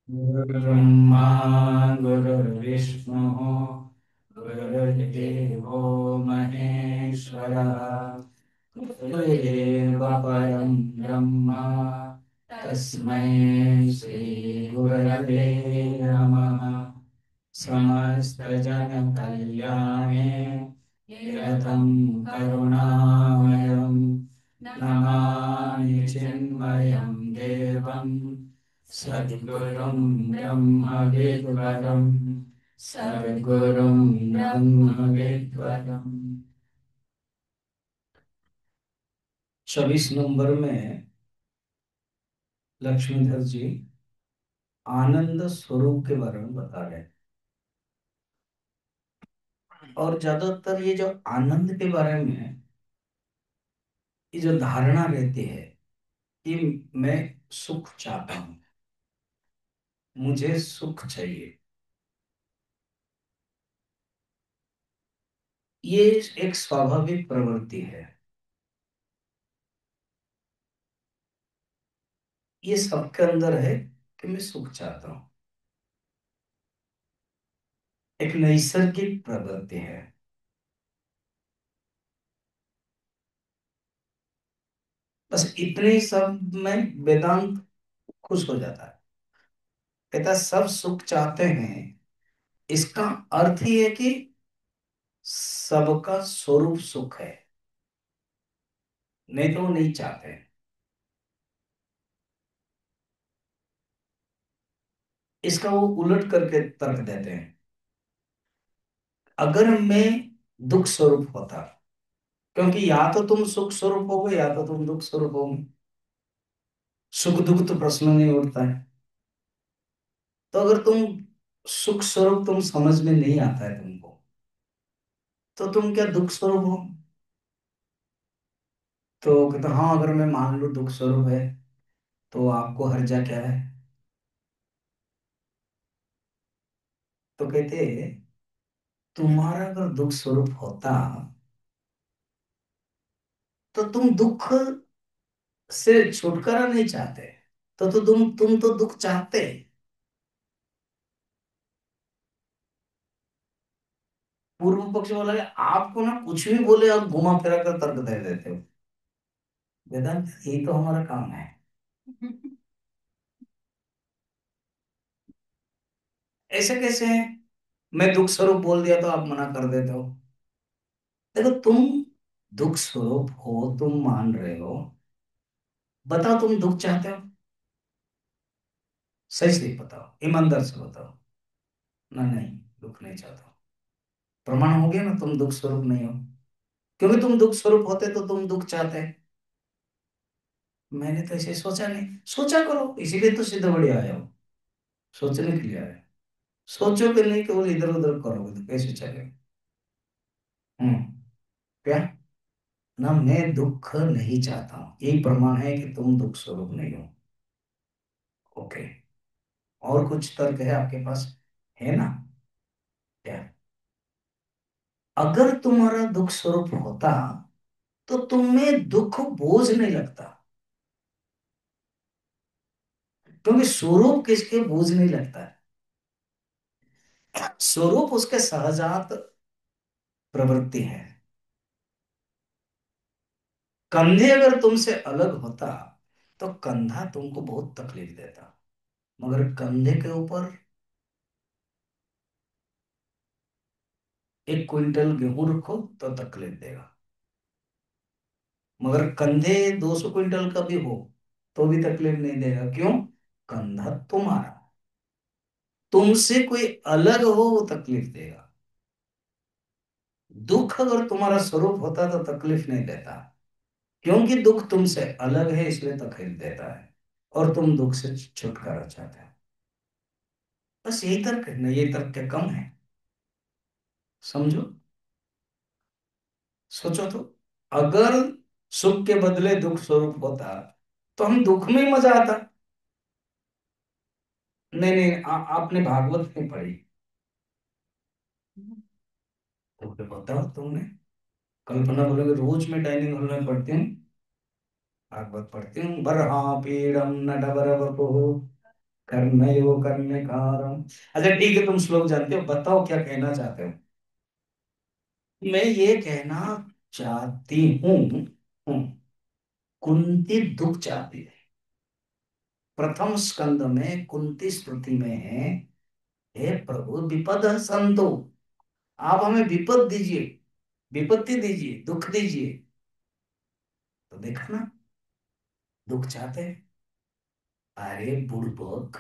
गुरुर्ब्रह्मा गुरुर्विष्णु गुरुर्देवो महेश्वरः गुरुदेव परं ब्रह्म तस्मै श्री गुरवे नमः। समस्तजनकल्याणे निरतं करुणामयं नमामि चिन्मयं देवं सद्गुरुं ब्रह्मविद्वरं सद्गुरुं ब्रह्मविद्वरम्। 24 नंबर में लक्ष्मीधर जी आनंद स्वरूप के बारे में बता रहे हैं। और ज्यादातर ये जो आनंद के बारे में ये जो धारणा रहती है कि मैं सुख चाहता हूं, मुझे सुख चाहिए, ये एक स्वाभाविक प्रवृत्ति है। ये सबके अंदर है कि मैं सुख चाहता हूं। एक नैसर्गिक प्रवृत्ति है। बस इतने ही सब में वेदांत खुश हो जाता है। कहता है सब सुख चाहते हैं, इसका अर्थ ही है कि सबका स्वरूप सुख है, नहीं तो वो नहीं चाहते हैं। इसका वो उलट करके तर्क देते हैं। अगर मैं दुख स्वरूप होता, क्योंकि या तो तुम सुख स्वरूप होगे या तो तुम दुख स्वरूप होगे, सुख दुख तो प्रश्न नहीं उठता है। तो अगर तुम सुख स्वरूप तुम समझ में नहीं आता है तुमको, तो तुम क्या दुख स्वरूप हो? तो कहते हाँ, अगर मैं मान लूं दुख स्वरूप है तो आपको हर्जा क्या है? तो कहते तुम्हारा अगर दुख स्वरूप होता तो तुम दुख से छुटकारा नहीं चाहते, तो तुम तो दुख चाहते। पूर्व पक्ष वाला है, आपको ना कुछ भी बोले आप घुमा फिरा कर तर्क दे देते हो। वेदांत यही तो हमारा काम है। ऐसे कैसे है? मैं दुख स्वरूप बोल दिया तो आप मना कर देते हो। देखो तुम दुख स्वरूप हो, तुम मान रहे हो, बताओ तुम दुख चाहते हो? सही सही बताओ, ईमानदार से बताओ। ना नहीं, दुख नहीं चाहता। प्रमाण हो गया ना तुम दुख स्वरूप नहीं हो। क्योंकि तुम दुख स्वरूप होते तो तुम दुख चाहते। मैंने तो ऐसे सोचा नहीं। सोचा करो, इसीलिए तो सिद्ध बढ़िया आया हो। सोचने के लिए आया। सोचोगे नहीं, केवल इधर उधर करोगे तो कैसे चलेगा? हम्म। क्या? ना मैं दुख नहीं चाहता हूं, यही प्रमाण है कि तुम दुख स्वरूप नहीं हो। ओके। और कुछ तर्क है आपके पास? है ना? क्या? अगर तुम्हारा दुख स्वरूप होता तो तुम्हें दुख बोझ नहीं लगता। क्योंकि स्वरूप किसके बोझ नहीं लगता है? स्वरूप उसके सहजात प्रवृत्ति है। कंधे अगर तुमसे अलग होता तो कंधा तुमको बहुत तकलीफ देता। मगर कंधे के ऊपर 1 क्विंटल गेहूं रखो तो तकलीफ देगा। मगर कंधे 200 क्विंटल का भी हो तो भी तकलीफ नहीं देगा। क्यों? कंधा तुम्हारा। तुमसे कोई अलग हो वो तकलीफ देगा। दुख अगर तुम्हारा स्वरूप होता तो तकलीफ नहीं देता। क्योंकि दुख तुमसे अलग है इसलिए तकलीफ देता है। और तुम दुख से छुटकारा चाहते हो। बस यही तर्क है ना, ये तर्क क्या कम है? समझो। सोचो तो, अगर सुख के बदले दुख स्वरूप होता तो हम दुख में ही मजा आता। नहीं नहीं, आपने भागवत नहीं पढ़ी। तो क्या बताओ तुमने? कल्पना बोलोगे रोज मैं डाइनिंग हॉल में पढ़ती हूँ। भागवत पढ़ती हूँ। बरहा पीड़म नटवर वपुः कर्णयो कर्णिकारम। अच्छा ठीक है, तुम श्लोक जानते हो, बताओ क्या कहना चाहते हो। मैं ये कहना चाहती हूँ, कुंती दुख चाहती है। प्रथम स्कंद में कुंती स्तुति में है, हे प्रभु विपद संतो, आप हमें विपद दीजिए, विपत्ति दीजिए, दुख दीजिए। तो देखा ना, दुख चाहते हैं। अरे बुड़बक,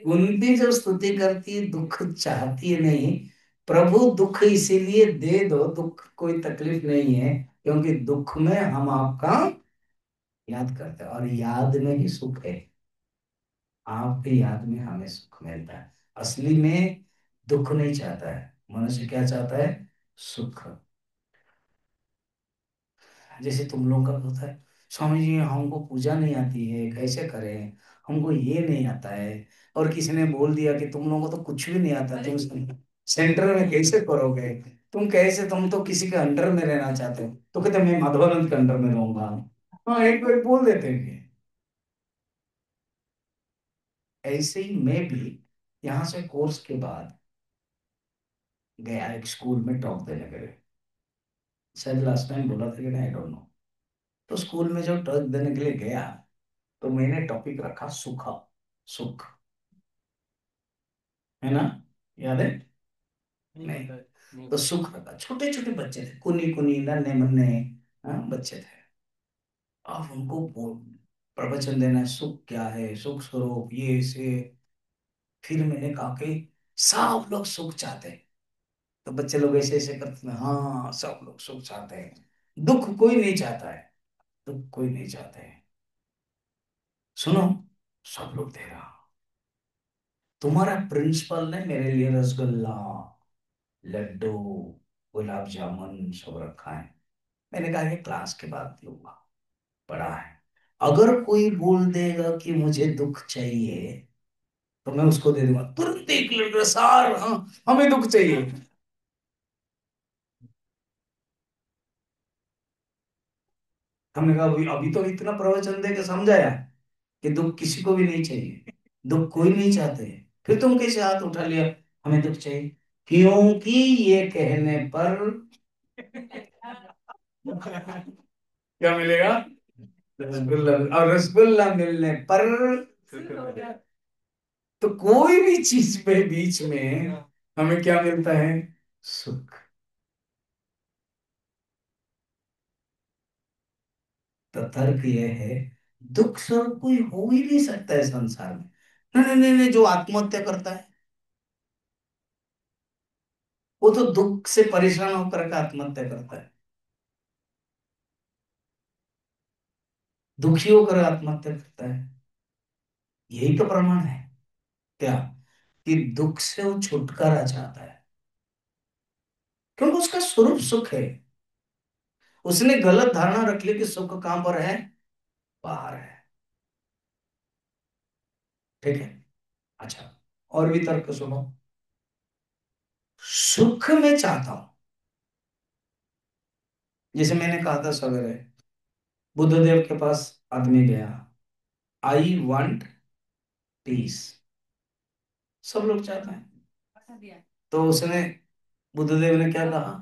कुंती जब स्तुति करती है दुख चाहती है नहीं। प्रभु दुख इसीलिए दे दो, दुख कोई तकलीफ नहीं है, क्योंकि दुख में हम आपका याद करते हैं, और याद में ही सुख है। आपकी याद में हमें सुख मिलता है। असली में दुख नहीं चाहता है मनुष्य, क्या चाहता है, सुख। जैसे तुम लोगों का होता है, स्वामी जी हमको पूजा नहीं आती है, कैसे करें, हमको ये नहीं आता है। और किसी ने बोल दिया कि तुम लोगों को तो कुछ भी नहीं आता, तुम सेंटर में कैसे करोगे, तुम कैसे, तुम तो किसी के अंडर में रहना चाहते हो, तो कहते मैं माधवानंद के अंडर में रहूंगा। हाँ, एक बार बोल देते हैं कि ऐसे ही मैं भी यहाँ से कोर्स के बाद गया एक स्कूल में टॉक देने के लिए। शायद लास्ट टाइम बोला था कि नहीं, आई डोंट नो। तो स्कूल में जब टॉक देने के लिए गया, तो मैंने टॉपिक रखा सुख। सुख, है ना, याद है, नहीं, तो सुख रखा। छोटे छोटे बच्चे थे, कुनी कुनी नन्हे मुन्ने, हाँ, बच्चे थे। अब उनको प्रवचन देना है, सुख क्या है, सुख स्वरूप ये से। फिर मैंने कहा कि सब लोग सुख चाहते हैं। तो बच्चे लोग ऐसे ऐसे करते हैं, हाँ सब लोग सुख चाहते हैं, दुख कोई नहीं चाहता है, दुख कोई नहीं चाहते हैं। सुनो, सब लोग दे रहा, तुम्हारा प्रिंसिपल ने मेरे लिए रसगुल्ला, लड्डू, गुलाब जामुन सब रखा है। मैंने कहा कि क्लास के बाद लूंगा, पढ़ा है। अगर कोई बोल देगा कि मुझे दुख चाहिए, तो मैं उसको दे दूंगा तुरंत। एक लड़का, सार हाँ, हमें दुख चाहिए। हमने कहा अभी अभी तो इतना प्रवचन दे के समझाया कि दुख किसी को भी नहीं चाहिए, दुख कोई नहीं चाहते, फिर तुम कैसे हाथ उठा लिया, हमें दुख चाहिए। क्योंकि ये कहने पर क्या मिलेगा, रसगुल्ला। और रसगुल्ला मिलने पर तो कोई भी चीज पे बीच में हमें क्या मिलता है, सुख। तो तर्क यह है, दुख स्वरूप कोई हो ही नहीं सकता है संसार में। नहीं नहीं नहीं नहीं, जो आत्महत्या करता है वो तो दुख से परेशान होकर के आत्महत्या करता है, दुखी होकर आत्महत्या करता है। यही तो प्रमाण है, क्या, कि दुख से वो छुटकारा चाहता है, क्योंकि उसका स्वरूप सुख है। उसने गलत धारणा रख ली कि सुख कहां पर है, बाहर है। ठीक है, अच्छा, और भी तर्क सुनो। सुख में चाहता हूं, जैसे मैंने कहा था सवेरे, बुद्धदेव के पास आदमी गया, आई वांट पीस, सब लोग चाहते हैं। तो उसने, बुद्धदेव ने क्या कहा,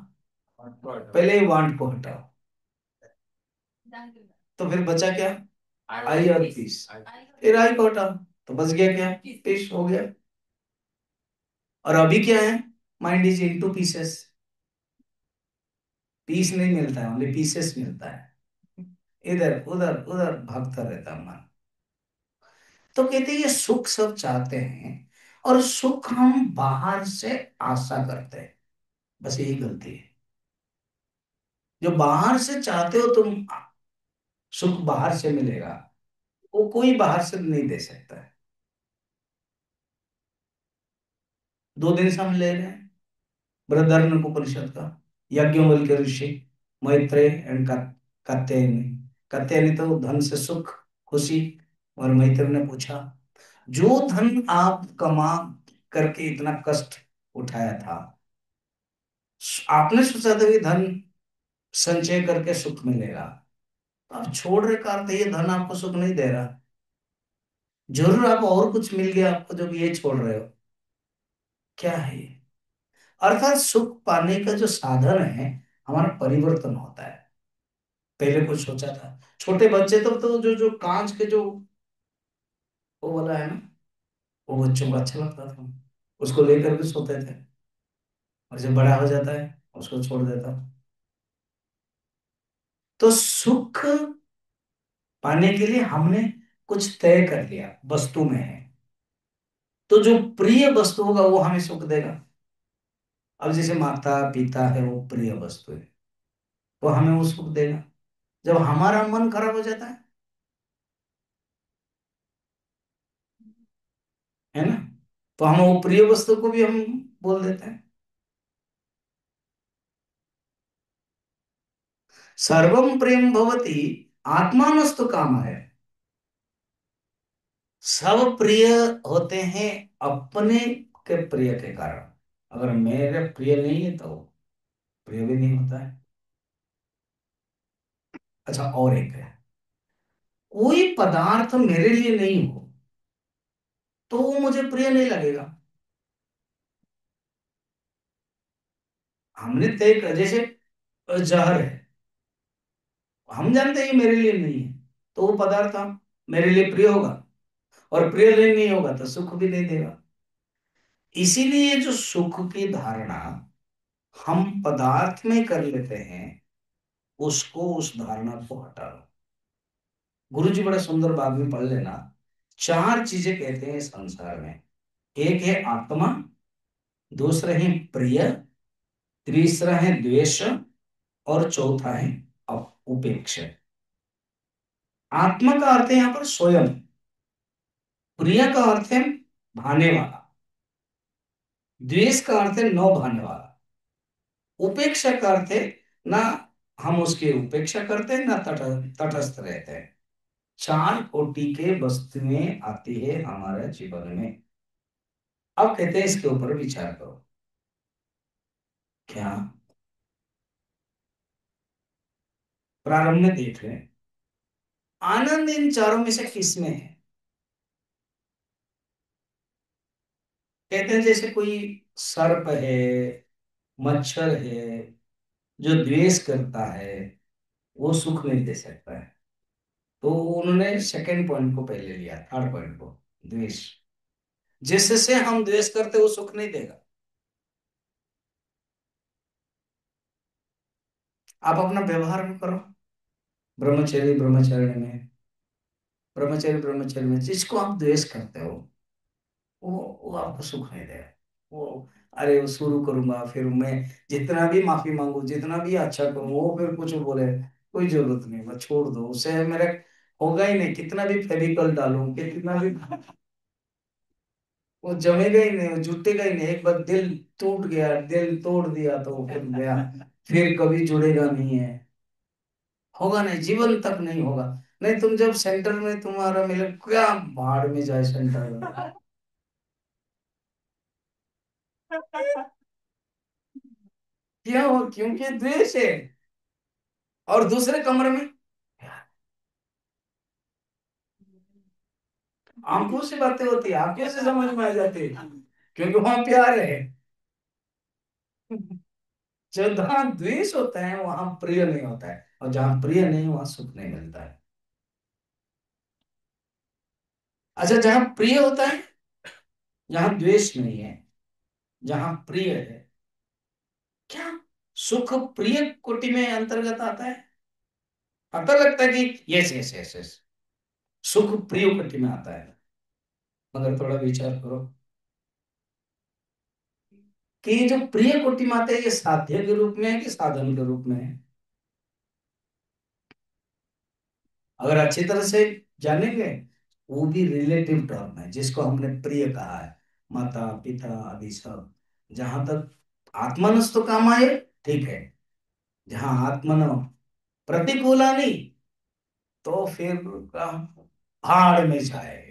पहले ही वांट को हटाओ। तो फिर बचा क्या, आई और पीस। फिर आई को हटाओ, तो बच गया क्या, पीस हो गया। और अभी क्या है, mind is into pieces, piece नहीं मिलता है, ओनली पीसेस मिलता है, इधर उधर उधर भागता रहता है मन। तो कहते हैं ये सुख सब चाहते हैं, और सुख हम बाहर से आशा करते हैं, बस यही गलती है। जो बाहर से चाहते हो तुम, सुख बाहर से मिलेगा, वो कोई बाहर से नहीं दे सकता है। 2 दिन से हम ले रहे हैं बृहदारण्यक उपनिषद का, याज्ञवल्क्य ऋषि, मैत्रेय एंड कात्यायनी। कात्यायनी तो धन से सुख, खुशी, और मैत्रेय ने पूछा, जो धन आप कमा करके इतना कष्ट उठाया था, आपने सोचा था कि धन संचय करके सुख मिलेगा। तो आप छोड़ रहे का अर्थ है ये धन आपको सुख नहीं दे रहा। जरूर आप और कुछ मिल गया आपको जब ये छोड़ रहे हो। क्या है ये? अर्थात सुख पाने का जो साधन है, हमारा परिवर्तन होता है। पहले कुछ सोचा था, छोटे बच्चे तो जो जो कांच के जो वो वाला है ना, वो बच्चों को अच्छा लगता था, उसको लेकर के सोते थे। और जब बड़ा हो जाता है उसको छोड़ देता। तो सुख पाने के लिए हमने कुछ तय कर लिया, वस्तु में है। तो जो प्रिय वस्तु होगा वो हमें सुख देगा। अब जैसे माता पिता है, वो प्रिय वस्तु है, वो हमें वो सुख देगा। जब हमारा मन खराब हो जाता है ना, तो हम वो प्रिय वस्तु को भी हम बोल देते हैं। सर्वम प्रेम भवती आत्मानस्तु काम है। सब प्रिय होते हैं अपने के प्रिय के कारण। अगर मेरे प्रिय नहीं है तो प्रिय भी नहीं होता है। अच्छा, और एक है, कोई पदार्थ मेरे लिए नहीं हो तो वो मुझे प्रिय नहीं लगेगा। हमने तय कर, जैसे जहर है, हम जानते हैं ये मेरे लिए नहीं है, तो वो पदार्थ हम मेरे लिए प्रिय होगा। और प्रिय नहीं होगा तो सुख भी नहीं देगा। इसीलिए जो सुख की धारणा हम पदार्थ में कर लेते हैं, उसको, उस धारणा को हटा लो। गुरु जी बड़ा सुंदर बात में पढ़ लेना। चार चीजें कहते हैं इस संसार में। एक है आत्मा, दूसरा है प्रिय, तीसरा है द्वेष, और चौथा है उपेक्षा। आत्मा का अर्थ है यहां पर स्वयं। प्रिय का अर्थ है भाने वाला। द्वेष का अर्थ है न भाने वाला। उपेक्षा का अर्थ है ना हम उसकी उपेक्षा करते हैं ना तटस्थ रहते हैं। चार कोटि के वस्तुएं आती है हमारे जीवन में। अब कहते हैं इसके ऊपर विचार करो। क्या? प्रारंभ में देख रहे हैं, आनंद इन चारों में से किस में है? कहते हैं जैसे कोई सर्प है, मच्छर है, जो द्वेष करता है वो सुख नहीं दे सकता है। तो उन्होंने सेकंड पॉइंट को पहले लिया, थर्ड पॉइंट को, द्वेष। जिससे हम द्वेष करते वो सुख नहीं देगा। आप अपना व्यवहार में करो, ब्रह्मचर्य ब्रह्मचर्य में, ब्रह्मचर्य ब्रह्मचर्य में जिसको आप द्वेष करते हो वो आपको सुख नहीं देगा। वो, अरे वो शुरू करूंगा फिर मैं जितना भी माफी मांगू, जितना भी अच्छा करूं, वो फिर कुछ बोले कोई जरूरत नहीं, मैं छोड़ दो उसे, मेरा होगा ही नहीं, कितना भी फेविकॉल डालूं, कितना भी वो जमेगा ही नहीं, वो जुटेगा ही नहीं। एक बार दिल टूट गया, दिल तोड़ दिया तो फिर गया, फिर कभी जुड़ेगा नहीं है। होगा नहीं, जीवन तक नहीं होगा। नहीं, तुम जब सेंटर में तुम्हारा मिले, क्या भाड़ में जाए सेंटर में। क्यों? क्योंकि द्वेष है। और दूसरे कमरे में आंखों से बातें होती है, आंखों से समझ में आ जाती है, क्योंकि वहां प्यार है। जहां द्वेष होता है वहां प्रिय नहीं होता है, और जहां प्रिय नहीं वहां सुख नहीं मिलता है। अच्छा, जहां प्रिय होता है, जहां द्वेष नहीं है, जहां प्रिय है, क्या सुख प्रिय कोटि में अंतर्गत आता है? पता लगता है कि यस यस यस यस, सुख प्रिय कोटि में आता है। मगर थोड़ा विचार करो कि ये जो प्रिय कोटि में आता है, ये साध्य के रूप में है कि साधन के रूप में है? अगर अच्छी तरह से जानेंगे, वो भी रिलेटिव टर्म है, जिसको हमने प्रिय कहा है, माता पिता आदि सब। जहां तक आत्मनस तो काम आए, ठीक है। जहां आत्मन प्रतिकूला नहीं, तो फिर भाड़ में जाए,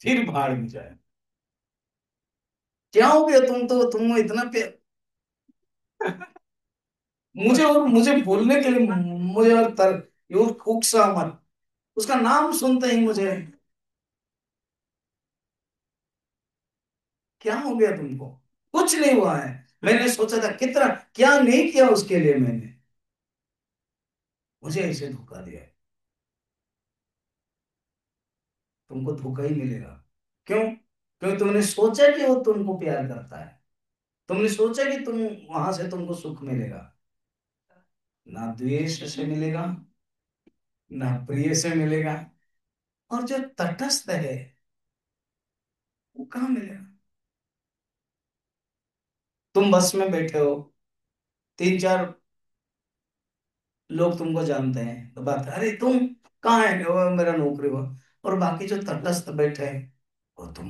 फिर भाड़ में जाए। क्या हो गया? तुम इतना मुझे बोलने के लिए, मुझे और ये उकसा मत, उसका नाम सुनते ही मुझे, क्या हो गया तुमको? कुछ नहीं हुआ है। मैंने सोचा था कितना, क्या नहीं किया उसके लिए मैंने, मुझे ऐसे धोखा दिया। तुमको धोखा ही मिलेगा। क्यों? क्योंकि तुमने सोचा कि वो तुमको प्यार करता है, तुमने सोचा कि तुम, वहां से तुमको सुख मिलेगा। ना द्वेष से मिलेगा, ना प्रिय से मिलेगा, और जो तटस्थ है वो कहाँ मिलेगा? तुम बस में बैठे हो, तीन चार लोग तुमको जानते हैं, तो बात है, अरे तुम कहाँ है? वो मेरा नौकरी हुआ। और बाकी जो तटस्थ बैठे हैं, वो तुम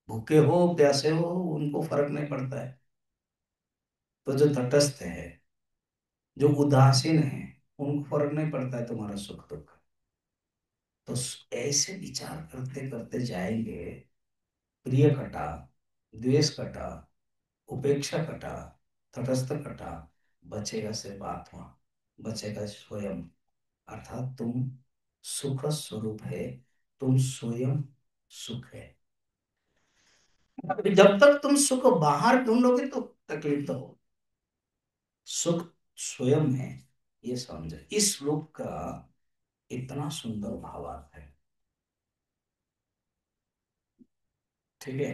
भूखे हो प्यासे हो, उनको फर्क नहीं पड़ता है। तो जो तटस्थ है, जो उदासीन है, उनको फर्क नहीं पड़ता है तुम्हारा सुख दुख। तो ऐसे विचार करते करते जाएंगे, प्रिय कटा, द्वेष कटा, उपेक्षा कटा, तटस्थ कटा, बचेगा सिर्फ आत्मा, बचेगा स्वयं। अर्थात तुम सुख स्वरूप है, तुम स्वयं सुख है। जब तक तुम सुख बाहर ढूंढोगे तो तकलीफ तो हो। सुख स्वयं है, ये समझे। इस श्लोक का इतना सुंदर भावार्थ है। ठीक है।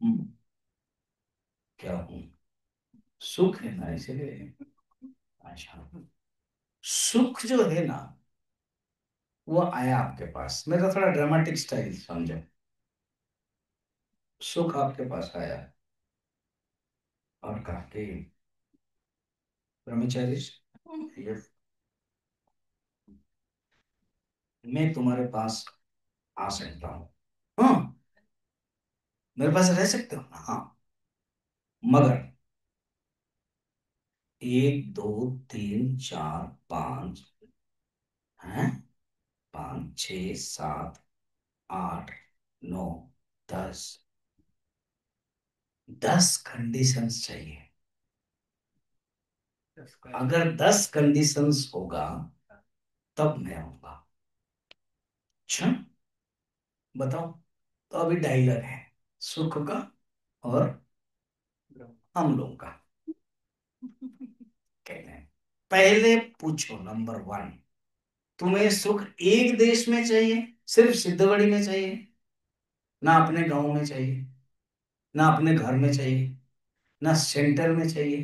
हम्म, क्या हूं? सुख है ना, इसलिए। अच्छा, सुख जो है ना, वो आया आपके पास, मेरा थोड़ा ड्रामेटिक स्टाइल समझो। सुख आपके पास आया और कहा कि ब्रह्मचारी, ये मैं तुम्हारे पास आ सकता हूँ, हाँ, मेरे पास रह सकते हो ना, हाँ, मगर एक दो तीन चार पाँच, हैं, पाँच छ सात आठ नौ, 10, 10 कंडीशंस चाहिए। अगर 10 कंडीशंस होगा तब मैं आऊंगा। अच्छा, बताओ। तो अभी डायलॉग है सुख का और हम लोग का। कहते हैं, पहले पूछो, नंबर 1, तुम्हें सुख एक देश में चाहिए, सिर्फ सिद्धगढ़ी में चाहिए, ना अपने गांव में चाहिए, ना अपने घर में चाहिए, ना सेंटर में चाहिए,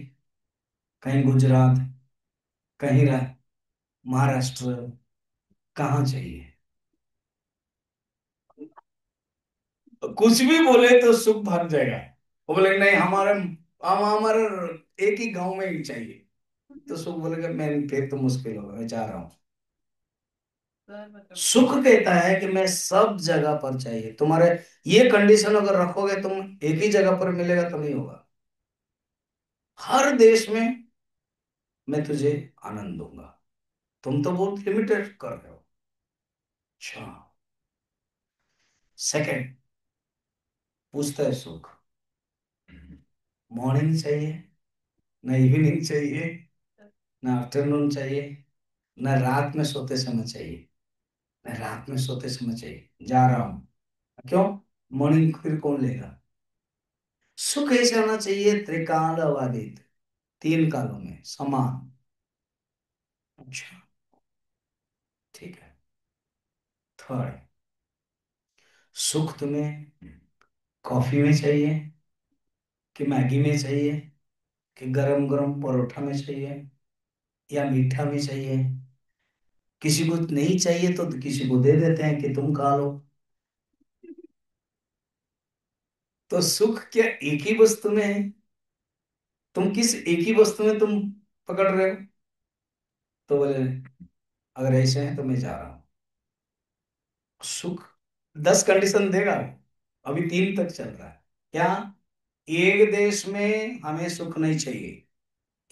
कहीं गुजरात, कहीं महाराष्ट्र, कहाँ चाहिए? कुछ भी बोले तो सुख भाग जाएगा। वो बोले नहीं, हमारे हम हमारे एक ही गांव में ही चाहिए। तो सुख बोलेगा मैं, फिर तो मुश्किल होगा, मैं चाह रहा हूँ। सुख कहता है कि मैं सब जगह पर चाहिए तुम्हारे। ये कंडीशन अगर रखोगे तुम, एक ही जगह पर मिलेगा तो नहीं होगा। हर देश में मैं तुझे आनंद दूंगा। तुम तो बहुत लिमिटेड कर रहे हो। अच्छा, सेकंड पूछता है सुख, मॉर्निंग चाहिए, ना इवनिंग चाहिए, ना आफ्टरनून चाहिए, ना रात में सोते समय चाहिए, ना रात में सोते समय चाहिए, जा रहा हूं। क्यों? मॉर्निंग फिर कौन लेगा? सुख ऐसे होना चाहिए त्रिकाल अबाधित, 3 कालों में समान। अच्छा, ठीक है। थर्ड, सुख तुम्हें कॉफी में चाहिए, कि मैगी में चाहिए, कि गरम गरम परोठा में चाहिए, या मीठा में चाहिए? किसी को नहीं चाहिए तो किसी को दे देते हैं कि तुम खा लो। तो सुख क्या एक ही वस्तु में है? तुम किस एक ही वस्तु में तुम पकड़ रहे हो? तो बोले अगर ऐसे है तो मैं जा रहा हूं। सुख 10 कंडीशन देगा वो। अभी 3 तक चल रहा है। क्या? एक देश में हमें सुख नहीं चाहिए,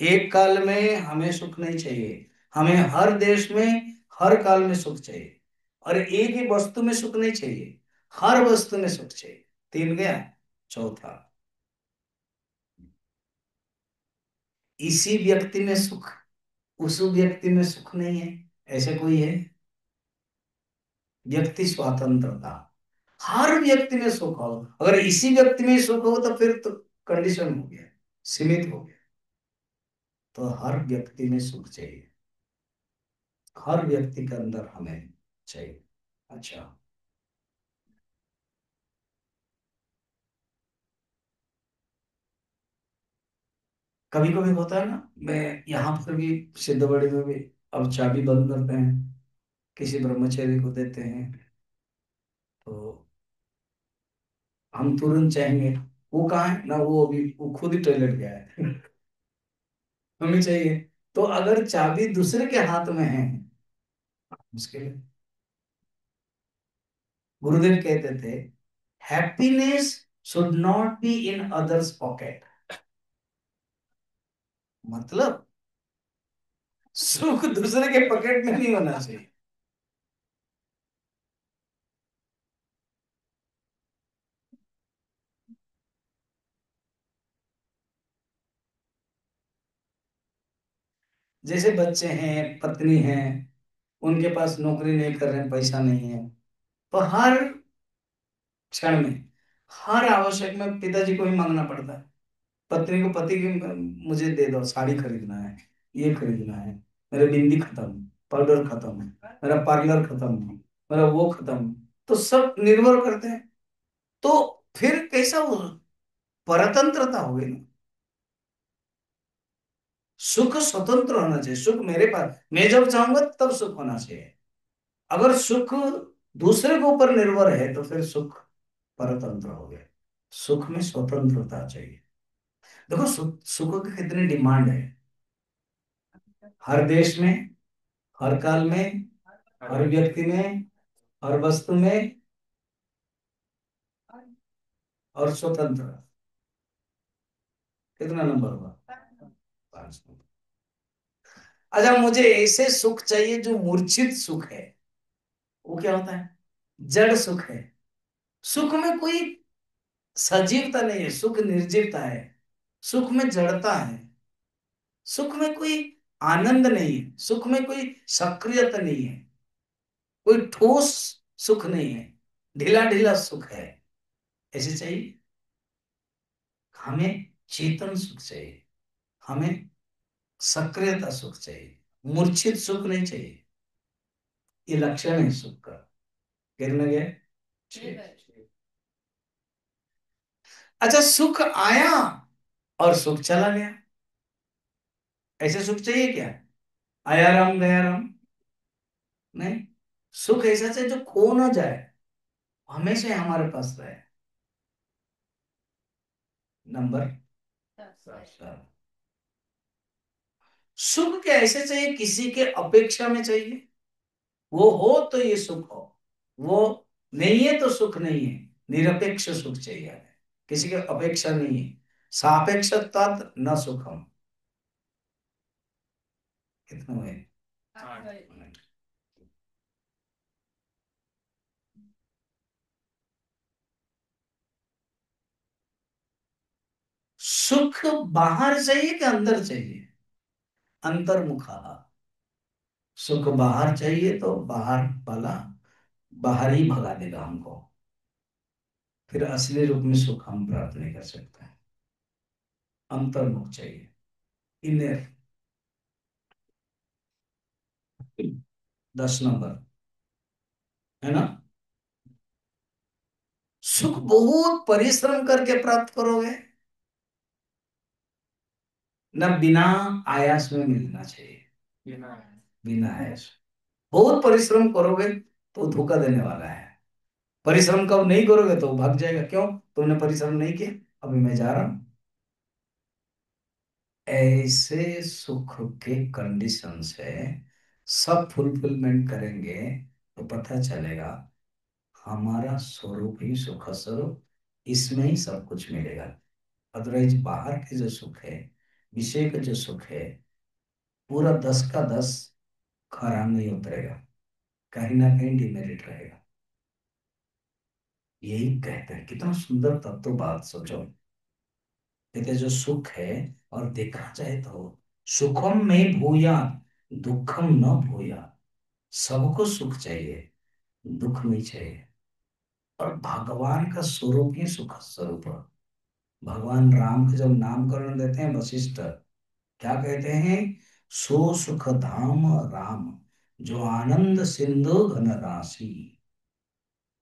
एक काल में हमें सुख नहीं चाहिए, हमें हर देश में हर काल में सुख चाहिए, और एक ही वस्तु में सुख नहीं चाहिए, हर वस्तु में सुख चाहिए। तीन गया। चौथा, इसी व्यक्ति में सुख, उस व्यक्ति में सुख नहीं है, ऐसे कोई है? व्यक्ति स्वतंत्रता। हर व्यक्ति में सुख हो, अगर इसी व्यक्ति में सुख हो तो फिर तो कंडीशन हो गया, सीमित हो गया। तो हर व्यक्ति में सुख चाहिए, हर व्यक्ति के अंदर हमें चाहिए। अच्छा, कभी कभी होता है ना, मैं यहाँ पर भी, सिद्धवड़ी में भी, अब चाबी बंद करते हैं, किसी ब्रह्मचारी को देते हैं, तो हम तुरंत चाहेंगे वो कहाँ है ना, वो अभी वो खुद ही टॉयलेट गया है। हमें चाहिए। तो अगर चाबी दूसरे के हाथ में है, मुश्किल है। गुरुदेव कहते थे, happiness should not be in others pocket. मतलब सुख दूसरे के पॉकेट में नहीं होना चाहिए। जैसे बच्चे हैं, पत्नी है, उनके पास नौकरी नहीं कर रहे हैं, पैसा नहीं है, तो हर क्षण में, हर आवश्यक में पिताजी को ही मांगना पड़ता है। पत्नी को पति की, मुझे दे दो, साड़ी खरीदना है, ये खरीदना है, मेरे बिंदी खत्म, पाउडर खत्म, मेरा पार्लर खत्म, मेरा वो खत्म, तो सब निर्भर करते हैं। तो फिर कैसा वो परतंत्रता हो गई ना। सुख स्वतंत्र होना चाहिए, सुख मेरे पास, मैं जब चाहूंगा तब सुख होना चाहिए। अगर सुख दूसरे के ऊपर निर्भर है तो फिर सुख परतंत्र हो गया। सुख में स्वतंत्रता चाहिए। देखो सुख की कितनी डिमांड है, हर देश में, हर काल में, हर व्यक्ति में, हर वस्तु में, और स्वतंत्र। कितना नंबर हुआ? पांच नंबर। अच्छा, मुझे ऐसे सुख चाहिए जो मूर्छित सुख है। वो क्या होता है? जड़ सुख है। सुख में कोई सजीवता नहीं है, सुख निर्जीवता है। सुख में जड़ता है। सुख में कोई आनंद नहीं है, सुख में कोई सक्रियता नहीं है, कोई ठोस सुख नहीं है, ढीला ढीला सुख है। ऐसे चाहिए। हमें चेतन सुख चाहिए, हमें सक्रियता सुख चाहिए, मूर्छित सुख नहीं चाहिए। ये लक्षण है सुख का। कितने गए? छह। अच्छा, सुख आया और सुख चला गया, ऐसे सुख चाहिए क्या? आया राम गया राम? नहीं। सुख ऐसा चाहिए जो खो ना जाए, हमेशा हमारे पास रहे। नंबर सात। सुख क्या ऐसे चाहिए, किसी के अपेक्षा में चाहिए। वो हो तो ये सुख हो, वो नहीं है तो सुख नहीं है। निरपेक्ष सुख चाहिए हमें, किसी की अपेक्षा नहीं है। सापेक्षता न सुखम। कितना हुए? 8 मिनट। सुख बाहर चाहिए कि अंदर चाहिए? अंतर्मुखा। सुख बाहर चाहिए तो बाहर वाला बाहर ही भगा देगा हमको, फिर असली रूप में सुख हम प्राप्त नहीं कर सकते। अंतर्मुख चाहिए, इनर। 10 नंबर, है ना? सुख बहुत परिश्रम करके प्राप्त करोगे ना, बिना आयास में मिलना चाहिए। बिना आयास, बहुत परिश्रम करोगे तो धोखा देने वाला है। परिश्रम कब नहीं करोगे तो वो भाग जाएगा, क्यों? तुमने परिश्रम नहीं किया, अभी मैं जा रहा हूं। ऐसे सुख के कंडीशंस है, सब फुलफिलमेंट करेंगे तो पता चलेगा हमारा स्वरूप ही सुख स्वरूप, इसमें ही सब कुछ मिलेगा। अदरवाइज बाहर के जो सुख है, विषय का जो सुख है, पूरा 10 का 10 खराब नहीं उतरेगा, कहीं ना कहीं डिमेरिट रहेगा। यही कहते हैं, कितना सुंदर तत्व, बात सोचो। कहते हैं, जो सुख है, और देखा जाए तो सुखम में भूया, दुखम न भूया। सबको सुख चाहिए, दुख नहीं चाहिए। और भगवान का स्वरूप ही सुख स्वरूप है। भगवान राम का जब नामकरण देते हैं वशिष्ठ, क्या कहते हैं? सो सुख धाम राम, जो आनंद सिंधु घन राशि।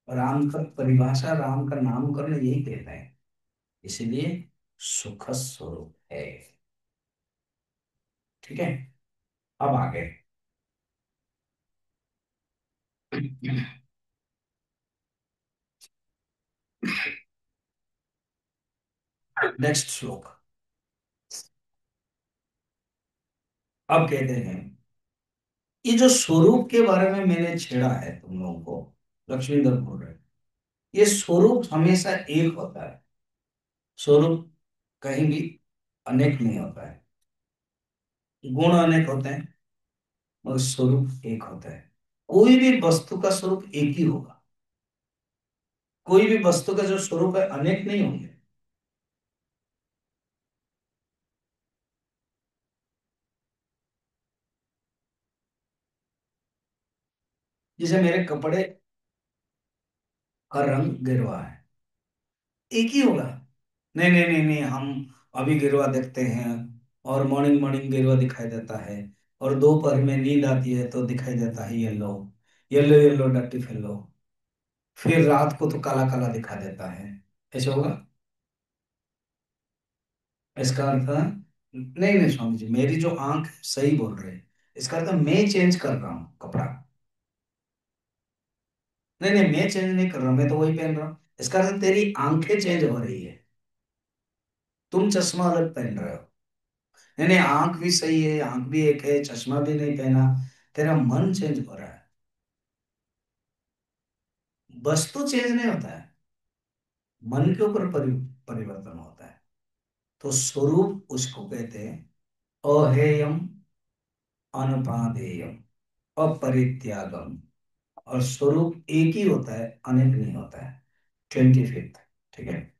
राम का परिभाषा, राम का नामकरण यही कहते हैं। इसलिए सुख स्वरूप है। ठीक है, अब आगे। नेक्स्ट श्लोक। अब कहते हैं, ये जो स्वरूप के बारे में मैंने छेड़ा है तुम लोगों को, लक्ष्मीधर बोल रहे हैं, ये स्वरूप हमेशा एक होता है। स्वरूप कहीं भी अनेक नहीं होता है। गुण अनेक होते हैं, मगर स्वरूप एक होता है। कोई भी वस्तु का स्वरूप एक ही होगा। कोई भी वस्तु का जो स्वरूप है, अनेक नहीं होंगे। जैसे मेरे कपड़े का रंग गिरवा है, एक ही होगा। नहीं नहीं नहीं नहीं, हम अभी गिरवा देखते हैं, और मॉर्निंग मॉर्निंग गिरवा दिखाई देता है, और दोपहर में नींद आती है तो दिखाई देता है येलो, येलो येलो डट्टी फेलो। फिर रात को तो काला काला दिखा देता है। ऐसे होगा? इसका अर्थ, नहीं नहीं स्वामी जी, मेरी जो आंख है, सही बोल रहे हैं। इसका अर्थ मैं चेंज कर रहा हूँ कपड़ा। नहीं नहीं, मैं चेंज नहीं कर रहा हूँ, मैं तो वही पहन रहा हूँ। इसका अर्थ तेरी आंखें चेंज हो रही है। तुम चश्मा अलग पहन रहे हो। नहीं नहीं, आंख भी सही है, आंख भी एक है, चश्मा भी नहीं पहना। तेरा मन चेंज हो रहा है। वस्तु चेंज नहीं होता है, मन के ऊपर परिवर्तन होता है। तो स्वरूप उसको कहते हैं, अहेयम, अनपादेयम, अपरित्यागम। और स्वरूप एक ही होता है, अनेक नहीं होता है। 25th। ठीक है।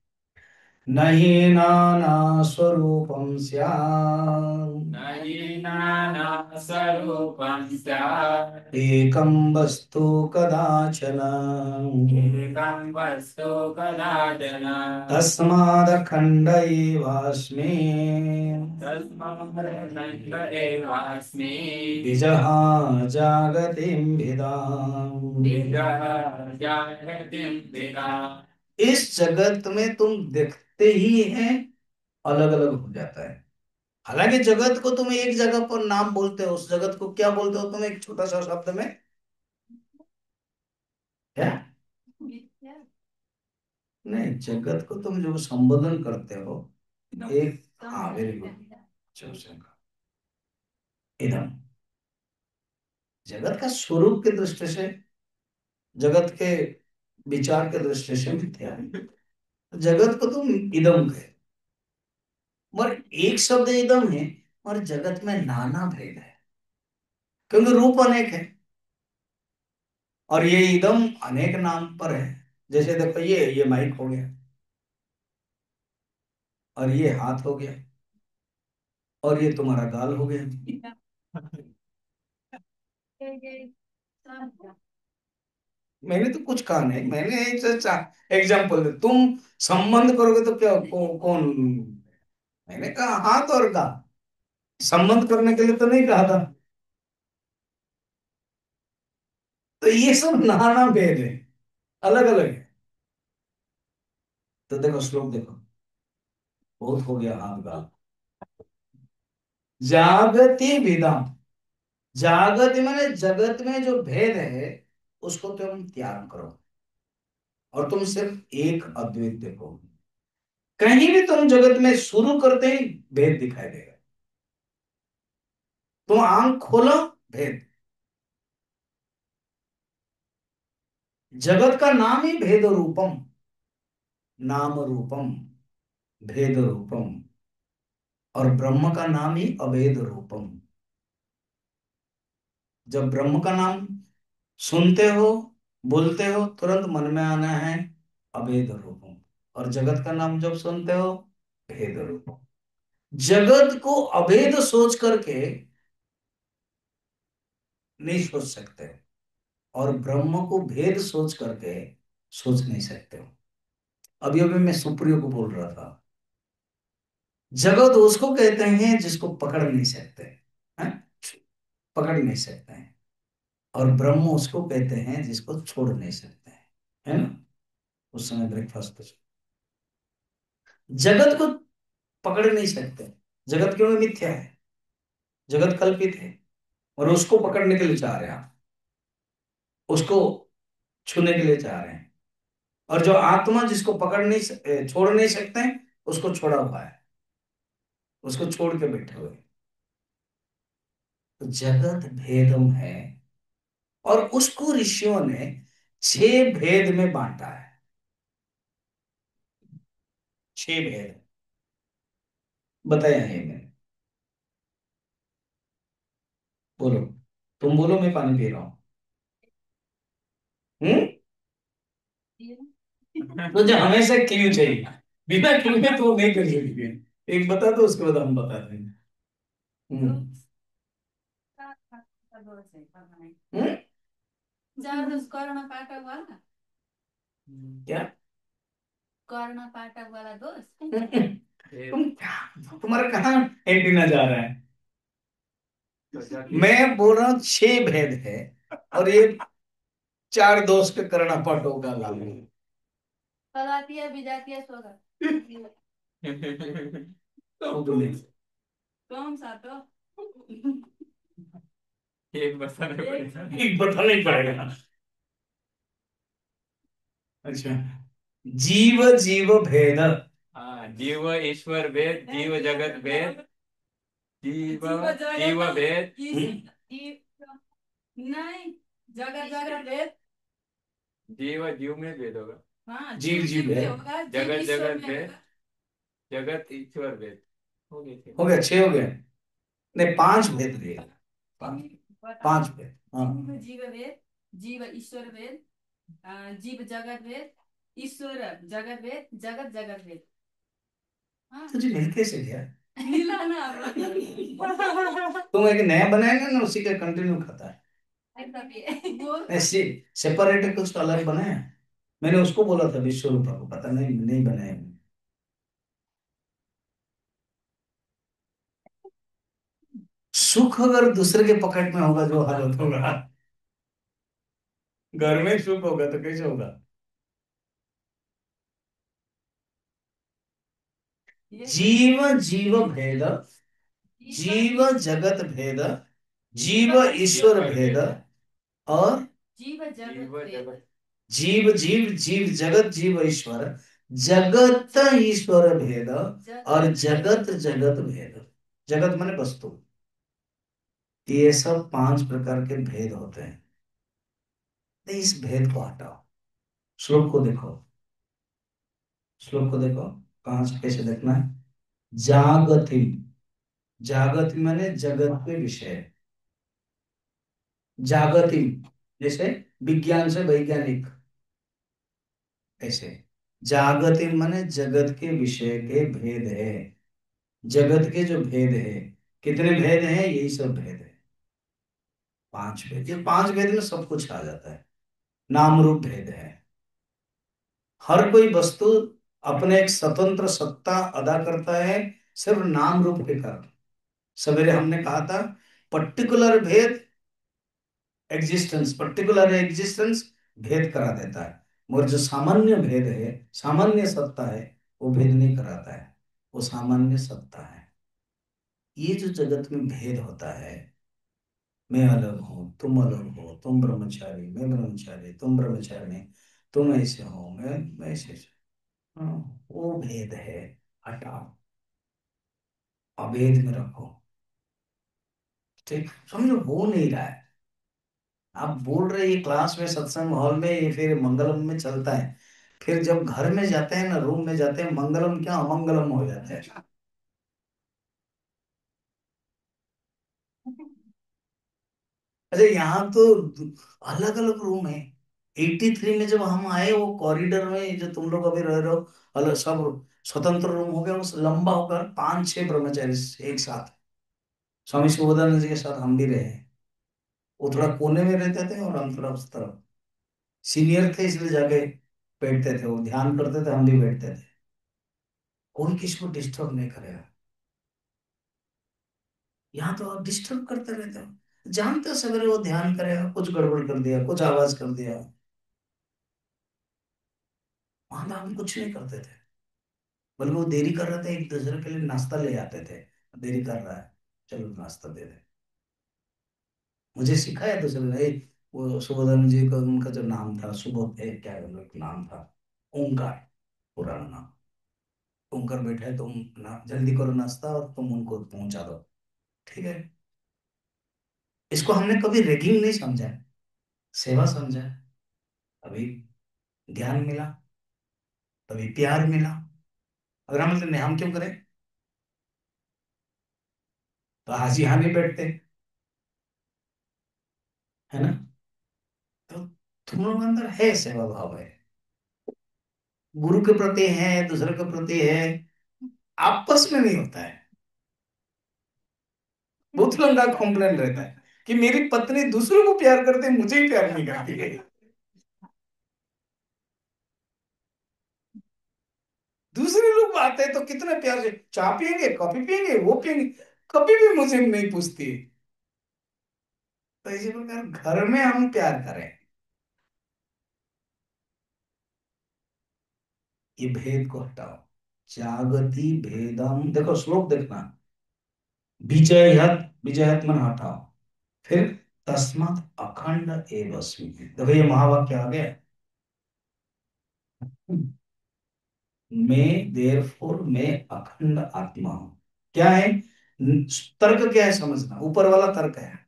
नहीं नाना स्वरूपम स्यात्, नहि नानास्वरूपं स्यात्। एकं वस्तु कदाचन, एकं वस्तु कदाचन। तस्मादखण्ड एवास्मि, तस्मादखण्ड एवास्मि। जागतिं भिदाम्। निजः जायते विना। इस जगत में तुम देखते ही हैं, अलग अलग हो जाता है। हालांकि जगत को तुम एक जगह पर नाम बोलते हो, उस जगत को क्या बोलते हो तुम एक छोटा सा शब्द में? क्या? नहीं, जगत को तुम जो संबोधन करते हो, एक, हाँ वेरी गुड, इदम। जगत का स्वरूप की दृष्टि से, जगत के विचार के दृष्टि से मिथ्या है। जगत को तुम इदम कहे, मगर एक शब्द इदम है, और जगत में नाना भेद है, क्योंकि रूप अनेक है। और ये इदम अनेक नाम पर है। जैसे देखो, ये माइक हो गया, और ये हाथ हो गया, और ये तुम्हारा गाल हो गया। मैंने तो कुछ कहा नहीं, मैंने एक एग्जाम्पल दे, तुम संबंध करोगे तो क्या, कौन? मैंने कहा हाथ और गाल, संबंध करने के लिए तो नहीं कहा था। तो ये सब नाना भेद है, अलग अलग है। तो देखो श्लोक देखो, बहुत हो गया हाथ गाल। जागति विदम, जागत माने जगत में जो भेद है, उसको तुम त्याग करो, और तुम सिर्फ एक अद्वैत देखो। कहीं भी तुम जगत में शुरू करते ही भेद दिखाई देगा। तुम आंख खोलो, भेद। जगत का नाम ही भेद रूपम, नाम रूपम, भेद रूपम। और ब्रह्म का नाम ही अभेद रूपम। जब ब्रह्म का नाम सुनते हो, बोलते हो, तुरंत मन में आना है अभेद रूप हूं। और जगत का नाम जब सुनते हो, भेद रूप हूं। जगत को अभेद सोच करके नहीं सोच सकते, और ब्रह्म को भेद सोच करके सोच नहीं सकते हो। अभी अभी मैं सुप्रियो को बोल रहा था, जगत उसको कहते हैं जिसको पकड़ नहीं सकते हैं, पकड़ नहीं सकते हैं। और ब्रह्म उसको कहते हैं जिसको छोड़ नहीं सकते हैं, है ना। उस समय ब्रेकफास्ट पे जगत को पकड़ नहीं सकते। जगत क्यों मिथ्या है, जगत कल्पित है, और उसको पकड़ने के लिए चाह रहे हैं आप, उसको छूने के लिए चाह रहे हैं। और जो आत्मा जिसको पकड़ नहीं छोड़ नहीं सकते हैं, उसको छोड़ा हुआ है, उसको छोड़ के बैठे हुए हैं। तो जगत भेदम है, और उसको ऋषियों ने 6 भेद में बांटा है। 6 भेद बताया है मैंने। बोलो, तुम बोलो, मैं पानी पी रहा हूं। हम्म। तो जो हमेशा क्ल्यू चाहिए, बिना क्ल्यू में तो नहीं कर सकती। एक बता दो, उसके बाद हम बताते हैं। हम्म। हम्म? क्या? तुम्हारा कहाँ एंटीना जा रहा है? मैं बोल रहा हूँ 6 भेद है, और ये 4 दोष के करना पाठों का लागू। सदातिया विजातिया स्वगत। तो तुम्हें कौन सा तो एक बताना पड़ेगा। एक बताना ही पड़ेगा। अच्छा, जीव जीव भेद। हाँ, जीव ईश्वर भेद, जीव जगत भेद, जीव जीव भेद, नहीं, जगत जगत भेद। जीव जीव में भेद होगा। हाँ, जीव जीव भेद। जगत जगत भेद, जगत ईश्वर भेद। हो गए थे। हो गया, 6 हो गए। नहीं, 5 भेद दिए। पांच, 5 भेद, हाँ। जीव जीव वेद, जीव ईश्वर वेद, जीव जगत वेद, ईश्वर जगत वेद, जगत जगत वेद। हाँ, तुझे मिल कैसे गया? मिला ना। तुम एक नया बनाएगा ना, उसी का कंटिन्यू खाता है। ऐसा भी है। ऐसे सेपरेट कुछ अलग बनाया। मैंने उसको बोला था विश्व रूपा को, पता नहीं नहीं बनाया। सुख अगर दूसरे के पॉकेट में होगा, जो हालत होगा, घर में सुख होगा तो कैसे होगा? जीव जीव भेद, जीव जगत भेद, जीव ईश्वर भेद, और जीव जगत जीव वेद, जगत जीव जीव जीव जगत जीव ईश्वर, जगत ईश्वर भेद, और जगत जगत भेद। जगत माने वस्तु। ये सब 5 प्रकार के भेद होते हैं। तो इस भेद को हटाओ। श्लोक को देखो, श्लोक को देखो, कहां से कैसे देखना है। जागति, जागति माने जगत के विषय। जागति जैसे विज्ञान से वैज्ञानिक, ऐसे जागति माने जगत के विषय के भेद है। जगत के जो भेद है, कितने भेद हैं? यही सब भेद है। 5 भेद, ये 5 भेद में सब कुछ आ जाता है। नाम रूप भेद है। हर कोई वस्तु अपने एक स्वतंत्र सत्ता अदा करता है, सिर्फ नाम रूप के कारण। सवेरे हमने कहा था, पर्टिकुलर भेद एग्जिस्टेंस, पर्टिकुलर एग्जिस्टेंस भेद करा देता है, मगर जो सामान्य भेद है, सामान्य सत्ता है, वो भेद नहीं कराता है। वो सामान्य सत्ता है। ये जो जगत में भेद होता है, मैं अलग हूँ, तुम अलग हो, तुम ब्रह्मचारी, मैं ब्रह्मचारी, तुम ब्रह्मचारी, तुम ऐसे हो, मैं ऐसे। हाँ, वो भेद है, हटाओ, अभेद में रखो। ठीक, समझो हो नहीं रहा है। आप बोल रहे ये क्लास में, सत्संग हॉल में, ये फिर मंगलम में चलता है, फिर जब घर में जाते हैं ना, रूम में जाते हैं, मंगलम क्या अमंगलम हो जाता है। अच्छा, यहाँ तो अलग अलग रूम है। 83 में जब हम आए, वो कॉरिडोर में जो तुम लोग अभी रह रहे हो, अलग सब स्वतंत्र रूम हो गया, उस लंबा होकर 5-6 ब्रह्मचारी एक साथ, स्वामी शिवोदानंद जी के साथ हम भी रहे। वो थोड़ा कोने में रहते थे और हम थोड़ा उस तरफ सीनियर थे, इसलिए जाके बैठते थे, वो ध्यान करते थे, हम भी बैठते थे। कोई किसी को डिस्टर्ब नहीं करेगा। यहाँ तो आप डिस्टर्ब करते रहते हो, जानते हो सवेरे वो ध्यान करेगा, कुछ गड़बड़ कर दिया, कुछ आवाज कर दिया। वहां तो हम कुछ नहीं करते थे, बल्कि वो देरी कर रहे थे, एक दूसरे के लिए नाश्ता ले आते थे। देरी कर रहा है, चलो नाश्ता दे दे। मुझे सिखाया दूसरे ने, वो सुबोधन जी का उनका जो नाम था, सुबोध क्या उनका नाम था, ओंकार, पुराना नाम। ओंकार बैठा है, तुम ना जल्दी करो नाश्ता और तुम उनको पहुंचा दो, ठीक है। इसको हमने कभी रैगिंग नहीं समझा, सेवा समझा। अभी ज्ञान मिला, तभी प्यार मिला। अगर हम नहीं, हम क्यों करें, तो आज यहाँ नहीं बैठते, है ना। तो तुम लोगों के अंदर है, सेवा भाव है, गुरु के प्रति है, दूसरे के प्रति है, आपस में नहीं होता है। बहुत लंबा कॉम्प्लेन रहता है कि मेरी पत्नी दूसरों को प्यार करती है, मुझे ही प्यार नहीं करती है। दूसरे लोग आते हैं तो कितने प्यार से चाय पियेंगे, कॉफी पियेंगे, वो पियेंगे, कभी भी मुझे नहीं पूछती। तो इसी प्रकार घर में हम प्यार करें। ये भेद को हटाओ। जागति भेदम, देखो श्लोक देखना, विजयत, विजयत मन हटाओ, फिर तस्मात् अखंड एव अस्मि। देखो ये महावाक्य आ गया, मैं देयरफॉर मैं अखंड आत्मा हूं। क्या है, तर्क क्या है समझना, ऊपर वाला तर्क है,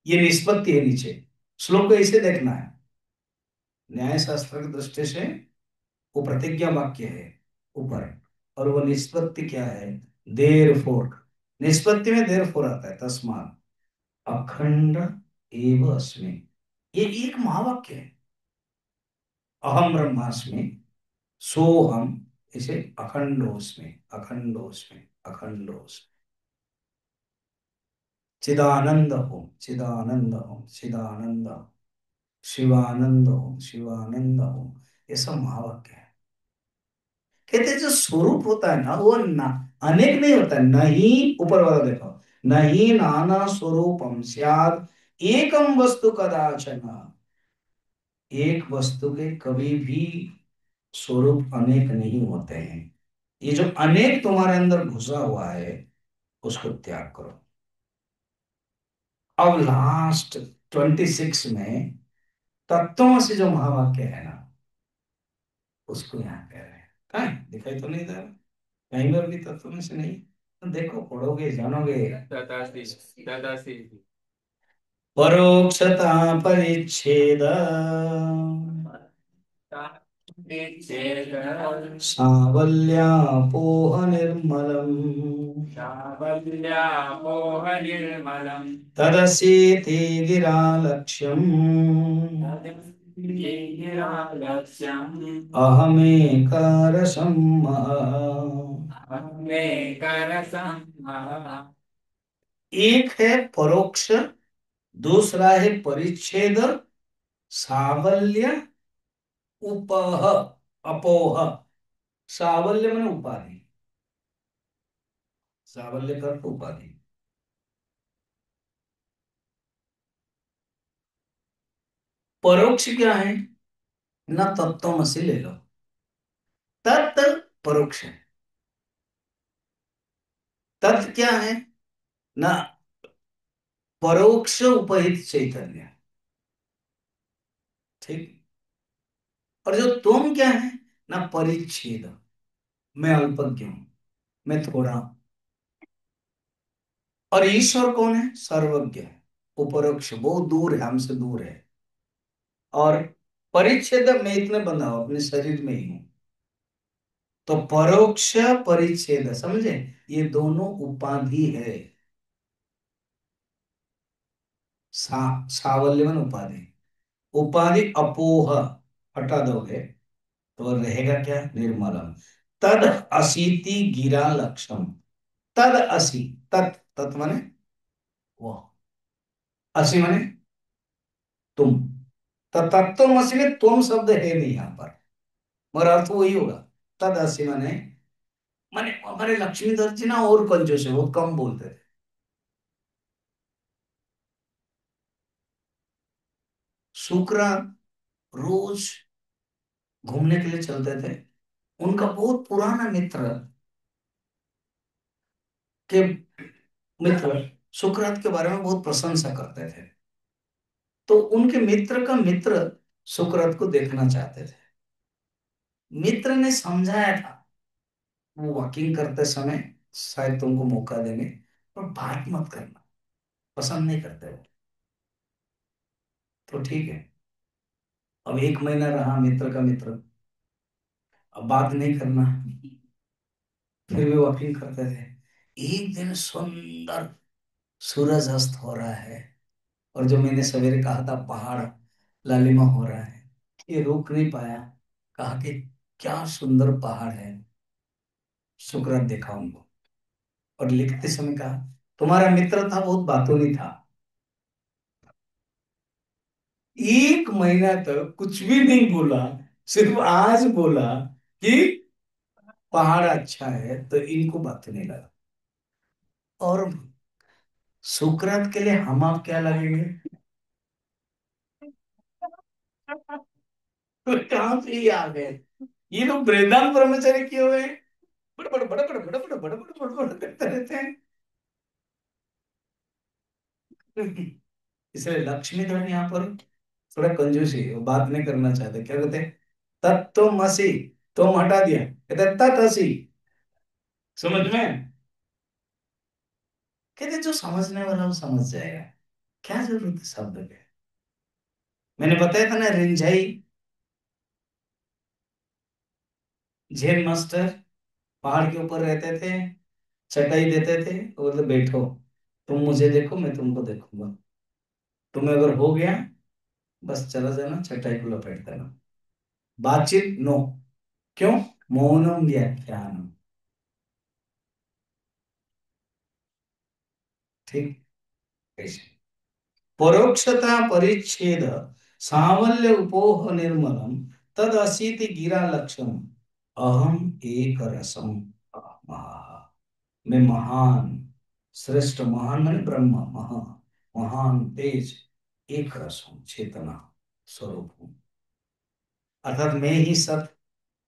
ये निष्पत्ति है नीचे। श्लोक को ऐसे देखना है, न्याय शास्त्र की दृष्टि से वो प्रतिज्ञा वाक्य है ऊपर, और वो निष्पत्ति क्या है, देर फोर। निष्पत्ति में देर फोर आता है, तस्मात् अखंड एव अस्मि। ये एक महावाक्य है, अहम ब्रह्मास्मि, सोहम, इसे अखंडोस्मि, अखंडोस्मि, अखंडोस्मि। चिदानंद हो, चिदानंद हो, चिदानंद, शिवानंद हो, शिवानंद हो। ये सब महावाक्य है। कहते हैं जो स्वरूप होता है ना, वो ना अनेक नहीं होता है, नहीं, ऊपर वाला देखो, नहीं नाना स्वरूपम स्यात् एकम वस्तु कदाचन। एक वस्तु के कभी भी स्वरूप अनेक नहीं होते हैं। ये जो अनेक तुम्हारे अंदर घुसा हुआ है, उसको त्याग करो। अब लास्ट 26 में तत्वों से जो महावाक्य है ना, उसको यहाँ कह रहे हैं। कहाँ है? दिखाई तो नहीं दे रहा कहीं पर भी, तत्व में से नहीं। तो देखो, पढ़ोगे जानोगे। तदासी, तदासी। परोक्षता परिच्छेद सावल्यापोह निर्मलम् सावल्यापोह निर्मलम् तदसीति गिरा लक्ष्यम् लक्ष्यम् अहमेकारसम् मेकरसंमः। एक है परोक्ष, दूसरा है परिच्छेद, सावल्य, उपह, अपोह। सावल्य मन उपाधि, सावल्य का अर्थ उपाधि। परोक्ष क्या है ना, तत्वमसि ले लो, तत् परोक्ष है। तत् क्या है ना, परोक्ष उपहित चैतन्य, ठीक। और जो तुम क्या है ना, परिच्छेद, मैं अल्पज्ञ हूं, मैं थोड़ा हूं। और ईश्वर कौन है, सर्वज्ञ है, उपरोक्ष, बहुत दूर है, हमसे दूर है। और परिच्छेद, मैं इतने बंधा हूं, अपने शरीर में ही हूं। तो परोक्ष परिच्छेद, समझे, ये दोनों उपाधि है। सावल्यवन उपाधि, उपाधि अपोह हटा दोगे तो रहेगा क्या? निर्मलम। तद अशीति गिरा लक्षम। तद असी, तत् तत् माने वो, असी माने तुम। तत्वमसि में तुम शब्द है नहीं यहां पर, मगर अर्थ वही होगा। तद असी माने हमारे लक्ष्मीधर जी ना और कंजूस है, बहुत कम बोलते थे। शुक्र रोज घूमने के लिए चलते थे। उनका बहुत पुराना मित्र के मित्र सुकरात के बारे में बहुत प्रशंसा करते थे। तो उनके मित्र का मित्र सुकरात को देखना चाहते थे। मित्र ने समझाया था वो वॉकिंग करते समय शायद तुमको मौका देंगे, पर बात मत करना, पसंद नहीं करते वो। तो ठीक है। अब 1 महीना रहा मित्र का मित्र, अब बात नहीं करना, फिर भी वॉकिंग करते थे। एक दिन सुंदर सूरज अस्त हो रहा है, और जो मैंने सवेरे कहा था पहाड़ लालिमा हो रहा है, ये रोक नहीं पाया। कहा कि क्या सुंदर पहाड़ है। शुक्र देखा उनको, और लिखते समय कहा तुम्हारा मित्र था बहुत बातूनी था। 1 महीना तक कुछ भी नहीं बोला, सिर्फ आज बोला कि पहाड़ अच्छा है, तो इनको बात नहीं लगा। और सुकरात के लिए हम आप क्या लगेंगे? तो कहां से ये आ गए? ये लोग वृंदावन ब्रह्मचारी किए हुए हैं, बड़ बड़ बड़ बड़ बड़ बड़ बड़ बड़ बड़ बड़ करते रहते हैं। इसलिए लक्ष्मीधर यहाँ पर थोड़ा कंजूसी है, वो बात नहीं करना चाहते। क्या कहते हैं? तत्त्वमसि, तुम हटा दिया, कहते तत्असि। समझ में? कहते जो समझने वाला वो समझ जाएगा, क्या जरूरत है शब्द के। मैंने बताया था ना, रिंझाई जैन मास्टर पहाड़ के ऊपर रहते थे, चटाई देते थे, और बोलते बैठो, तुम मुझे देखो मैं तुमको देखूंगा, तुम्हें अगर हो गया बस चला जाना, चटाई को लपेट देना, बातचीत नो। क्यों? मौनम व्याख्यानम। ठीक ऐसे परोक्षता परिच्छेद सावल्य उपोह निर्मलम तद अशीति गिरा लक्षण अहम एक रसम महा। मैं महान, श्रेष्ठ, महान माने ब्रह्म, महान तेज, एक रस हूं, चेतना स्वरूप हूं। अर्थात मैं ही सत,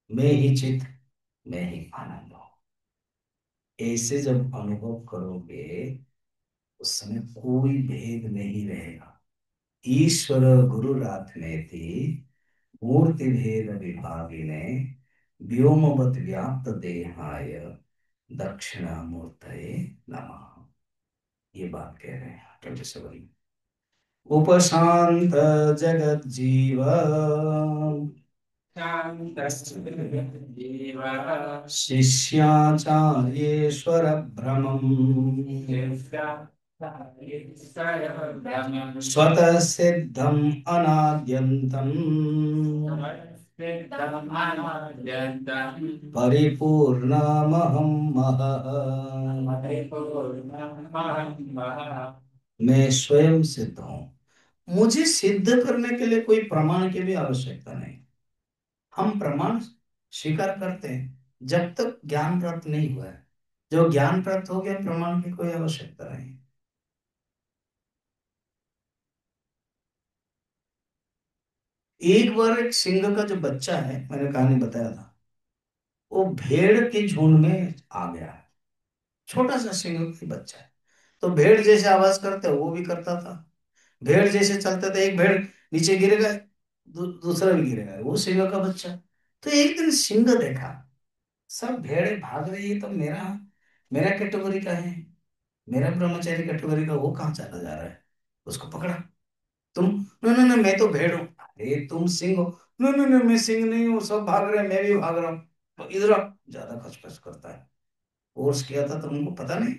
मैं ही चित, मैं ही आनंद हूं। ऐसे जब अनुभव करोगे उस समय कोई भेद नहीं रहेगा। ईश्वर गुरुरात्मेति मूर्ति भेद विभागिने व्योमवत व्याप्त देहाय दक्षिणामूर्तये नमः। ये बात कह रहे हैं 27। उपशांत जगत जीव जीव शिष्याचार्येश्वर भ्रमम् स्वतः सिद्धम अनाद्यन्तम् परिपूर्णमहं महः। मैं स्वयं सिद्ध हूं। मुझे सिद्ध करने के लिए कोई प्रमाण की भी आवश्यकता नहीं। हम प्रमाण स्वीकार करते हैं जब तक ज्ञान प्राप्त नहीं हुआ है। जो ज्ञान प्राप्त हो गया, प्रमाण की कोई आवश्यकता नहीं। एक बार एक सिंह का जो बच्चा है, मैंने कहानी बताया था, वो भेड़ के झुंड में आ गया है। छोटा सा सिंह का बच्चा है, तो भेड़ जैसे आवाज करते वो भी करता था। भेड़ जैसे चलते थे, एक भेड़ नीचे गिरेगा, दूसरा भी गिरेगा, वो सिंह का बच्चा। तो एक दिन सिंह देखा सब भेड़ें भाग रही है, तो मेरा मेरा कैटेगरी का है, मेरा ब्रह्मचारी कैटेगरी का, वो कहाँ चला जा रहा है? उसको पकड़ा। तुम, नहीं नहीं नहीं, मैं तो भेड़ हूँ। अरे तुम सिंह हो। नहीं नहीं नहीं, मैं सिंह नहीं हूँ, सब भाग रहे हैं, मैं भी भाग रहा हूँ। तो इधर आओ। ज्यादा खचखच करता है। कोर्स किया था तुमको पता नहीं?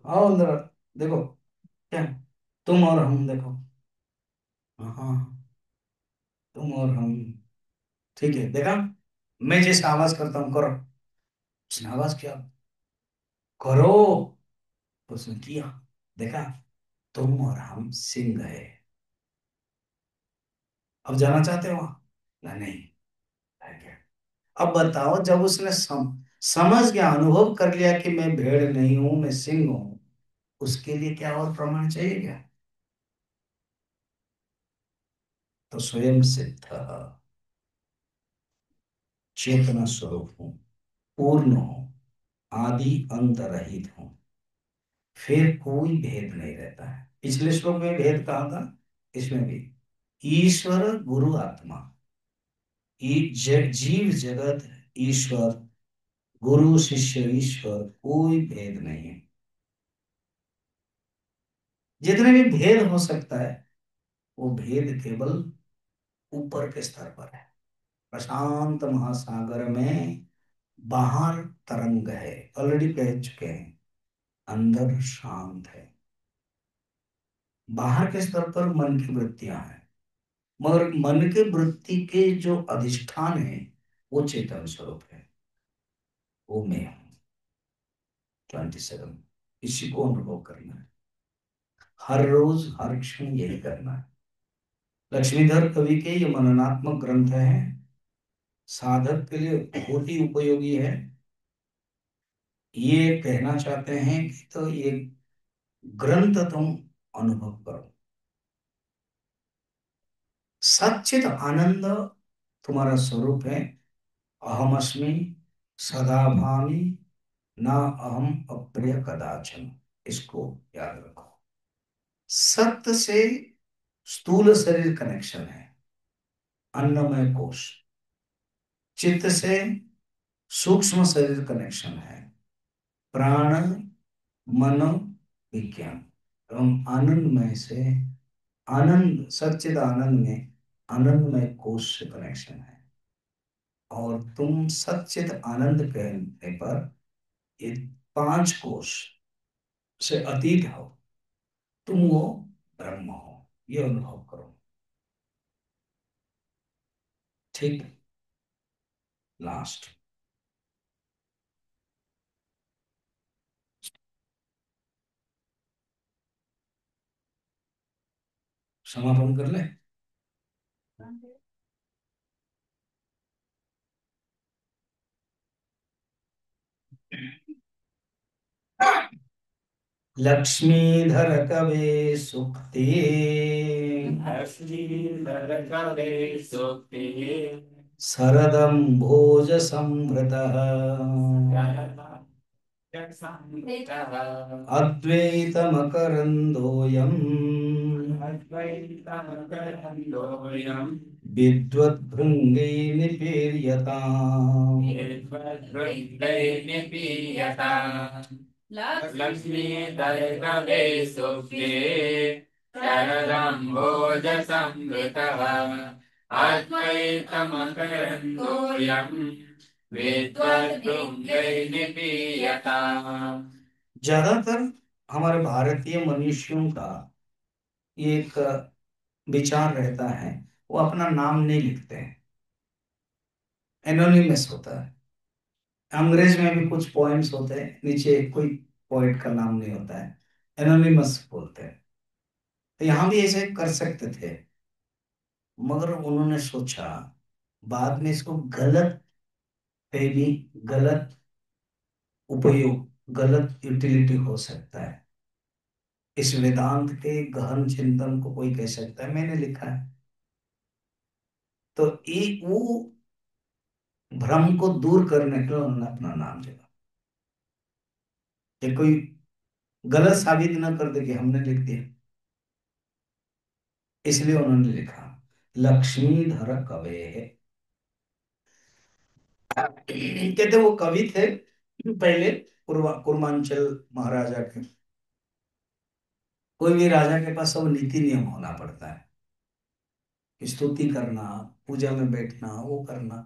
आओ अंदर, देखो क्या तुम और हम देखो। हाँ हाँ। तुम और हम। ठीक है, देखा, मैं जैसे आवाज करता हूँ करो, उसने आवाज किया करो, तो उसने किया। देखा, तुम और हम सिंह है। अब जाना चाहते हो वहां? नहीं, है क्या? अब बताओ, जब उसने समझ गया, अनुभव कर लिया कि मैं भेड़ नहीं हूं, मैं सिंह हूं, उसके लिए क्या और प्रमाण चाहिए क्या? तो स्वयं सिद्ध चेतना स्वरूप हूं, पूर्ण हूं, आदि अंत रहित हूं, फिर कोई भेद नहीं रहता है। पिछले श्लोक में भेद कहा था, इसमें भी ईश्वर गुरु आत्मा, जीव जगत ईश्वर, गुरु शिष्य ईश्वर, कोई भेद नहीं है। जितने भी भेद हो सकता है, वो भेद केवल ऊपर के स्तर पर है। प्रशांत महासागर में बाहर तरंग है, ऑलरेडी कह चुके हैं, अंदर शांत है। बाहर के स्तर पर मन की वृत्तियां हैं, मगर मन के वृत्ति के जो अधिष्ठान है, वो चेतन स्वरूप है, वो मैं हूं। 27, इसी को अनुभव करना है, हर रोज हर क्षण यही करना है। लक्ष्मीधर कवि के ये मननात्मक ग्रंथ है, साधक के लिए बहुत ही उपयोगी है। ये कहना चाहते हैं कि तो ये ग्रंथ तुम अनुभव करो। सच्चित आनंद तुम्हारा स्वरूप है। अहम अस्मि सदा भामि ना अहम अप्रिय कदाचन, इसको याद रखो। सत्य से स्थूल शरीर कनेक्शन है, अन्नमय कोश। चित्त से सूक्ष्म शरीर कनेक्शन है, प्राण मन विज्ञान। एवं आनंदमय से, आनंद सच्चिद आनंद में आनंदमय कोश से कनेक्शन है। और तुम सच्चिद आनंद कहने पर ये पांच कोश से अतीत हो, तुम वो ब्रह्म हो, ये अनुभव करो। ठीक, लास्ट समापन कर ले। लक्ष्मीधर कवे सुक्ति श्रीधर कवे सुक्तिः शरदं भोज संवृतः संहितः अद्वैतमकरन्दोऽयम् अद्वैतमकरन्दोऽयम् विद्वद्भृङ्गै निपेर्यताम्। विद्वद्वृन्दैर्निपीयताम् लक्ष्मी लक्ष्मीधरकवे सुप्ते शरदम्भोजसंवृतः अद्वैतमकरन्दोऽयम् विद्वद्भृङ्गैर्निपीयताम्। ज्यादातर हमारे भारतीय मनुष्यों का एक विचार रहता है, वो अपना नाम नहीं लिखते हैं, एनोनिमस होता है। अंग्रेज में भी कुछ पोएम्स होते हैं, नीचे कोई पोइट का नाम नहीं होता है, एनोनिमस बोलते हैं। तो यहाँ भी ऐसे कर सकते थे, मगर उन्होंने सोचा, बाद में इसको गलत भी, गलत उपयोग, गलत यूटिलिटी हो सकता है। इस वेदांत के गहन चिंतन को कोई कह सकता है मैंने लिखा है, तो ये वो भ्रम को दूर करने के लिए उन्होंने अपना नाम लिखा, कि कोई गलत साबित ना कर दे कि हमने लिख दिया, इसलिए उन्होंने लिखा लक्ष्मीधर कवे है। कहते वो कवि थे पहले, कुर्मांचल महाराजा के। कोई भी राजा के पास सब नीति नियम होना पड़ता है, स्तुति करना, पूजा में बैठना, वो करना।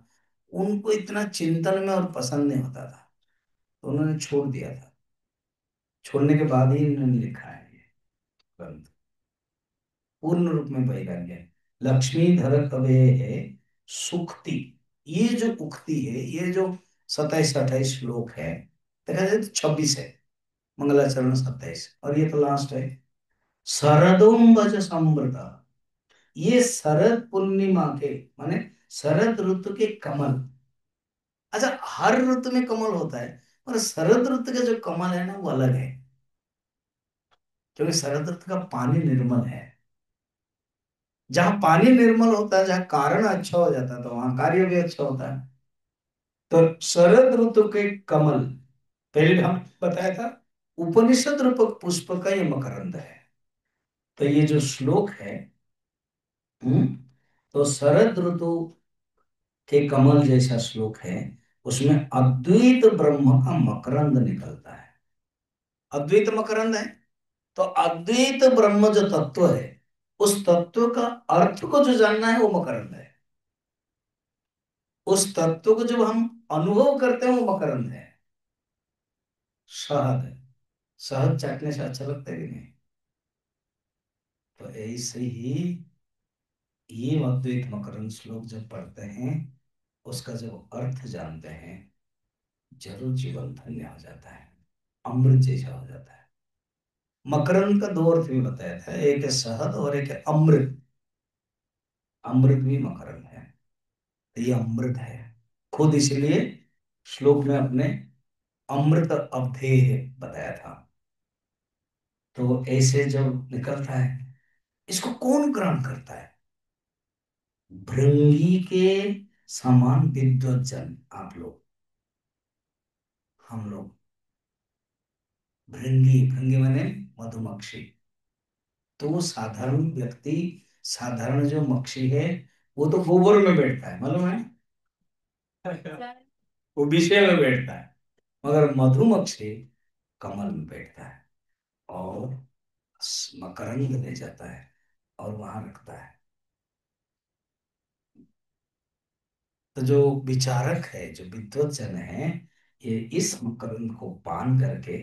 उनको इतना चिंतन में और पसंद नहीं होता था, तो उन्होंने छोड़ दिया था। छोड़ने के बाद ही इन्होंने लिखा है ये ग्रंथ, पूर्ण रूप में वैराग्य है। लक्ष्मीधर कवे है सुक्ति। ये जो उक्ति है, ये जो 27-28 श्लोक है, देखा जाए तो 26 है, मंगलाचरण 27, और ये तो लास्ट है। शरदों भज समृता, ये शरद पूर्णिमा के, माने शरद ऋतु के कमल। अच्छा, हर ऋतु में कमल होता है, पर शरद ऋतु का जो कमल है ना, वो अलग है, क्योंकि शरद ऋतु का पानी निर्मल है। जहां पानी निर्मल होता है, जहां कारण अच्छा हो जाता है, तो वहां कार्य भी अच्छा होता है। तो शरद ऋतु के कमल, पहले भी हम बताया था, उपनिषद रूपक पुष्प का ये मकरंद है। तो ये जो श्लोक है, हम्म, तो शरद ऋतु के कमल जैसा श्लोक है, उसमें अद्वैत ब्रह्म का मकरंद निकलता है। अद्वैत मकरंद है, तो अद्वैत ब्रह्म जो तत्व है, उस तत्व का अर्थ को जो जानना है, वो मकरंद है। उस तत्व को जब हम अनुभव करते हैं, वो मकरंद है, शहद है। शहद चाटने से अच्छा लगता है कि नहीं? तो ऐसे ही ये अद्वैत मकरंद श्लोक जब पढ़ते हैं, उसका जब अर्थ जानते हैं, जरूर जीवन धन्य हो जाता है, अमृत जैसा हो जाता है। मकरंद का दो अर्थ भी बताया था, एक है शहद और एक है अमृत। अमृत भी मकरंद है, तो ये अमृत है खुद, इसलिए श्लोक में अपने अमृत अवधेय बताया था। तो ऐसे जब निकलता है, इसको कौन ग्रहण करता है? भृंगी के समान विद्वत जन, आप लोग, हम लोग। भृंगी, भृंगी माने मधुमक्खी। तो वो साधारण व्यक्ति, साधारण जो मक्षी है, वो तो गोबर में बैठता है, मालूम है, वो विषय में बैठता है। मगर मधुमक्खी कमल में बैठता है, और मकरंद ले जाता है और वहां रखता है। तो जो विचारक है, जो विद्वत जन है, ये इस मकरंद को पान करके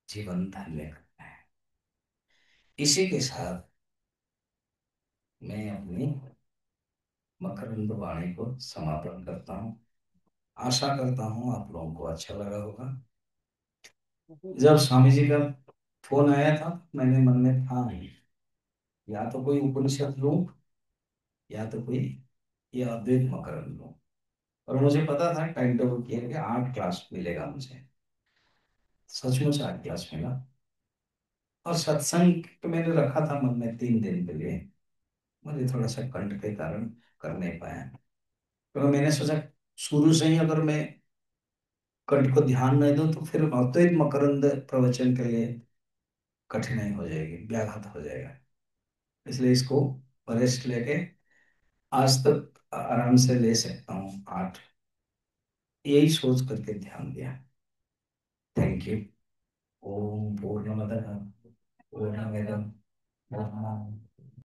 जीवन धन्य करता है। इसी के साथ मैं अपनी मकरंद वाणी को समापन करता हूँ। आशा करता हूँ आप लोगों को अच्छा लगा होगा। जब स्वामी जी का फोन आया था, मैंने मन में था, या तो कोई उपनिषद लूं, या तो कोई ये अद्वैत मकरंद लूं। और मुझे पता था, टाइम टेबल किया कि 8 क्लास मिलेगा मुझे। सचमुच 8 क्लास मिला। और सत्संग तो मैंने रखा था मन में 3 दिन के लिए, मुझे थोड़ा सा कंठ के कारण कर नहीं पाया। तो मैंने सोचा, शुरू से ही अगर मैं कंठ को ध्यान नहीं दूं, तो फिर अद्वैत मकरंद प्रवचन के लिए कठिनाई हो जाएगी, व्याघात हो जाएगा। इसलिए इसको रेस्ट लेके आज तक आराम से ले सकता हूँ 8, यही सोच करके ध्यान दिया। Thank you. ओम पूर्णमदः पूर्णमिदं पूर्णात्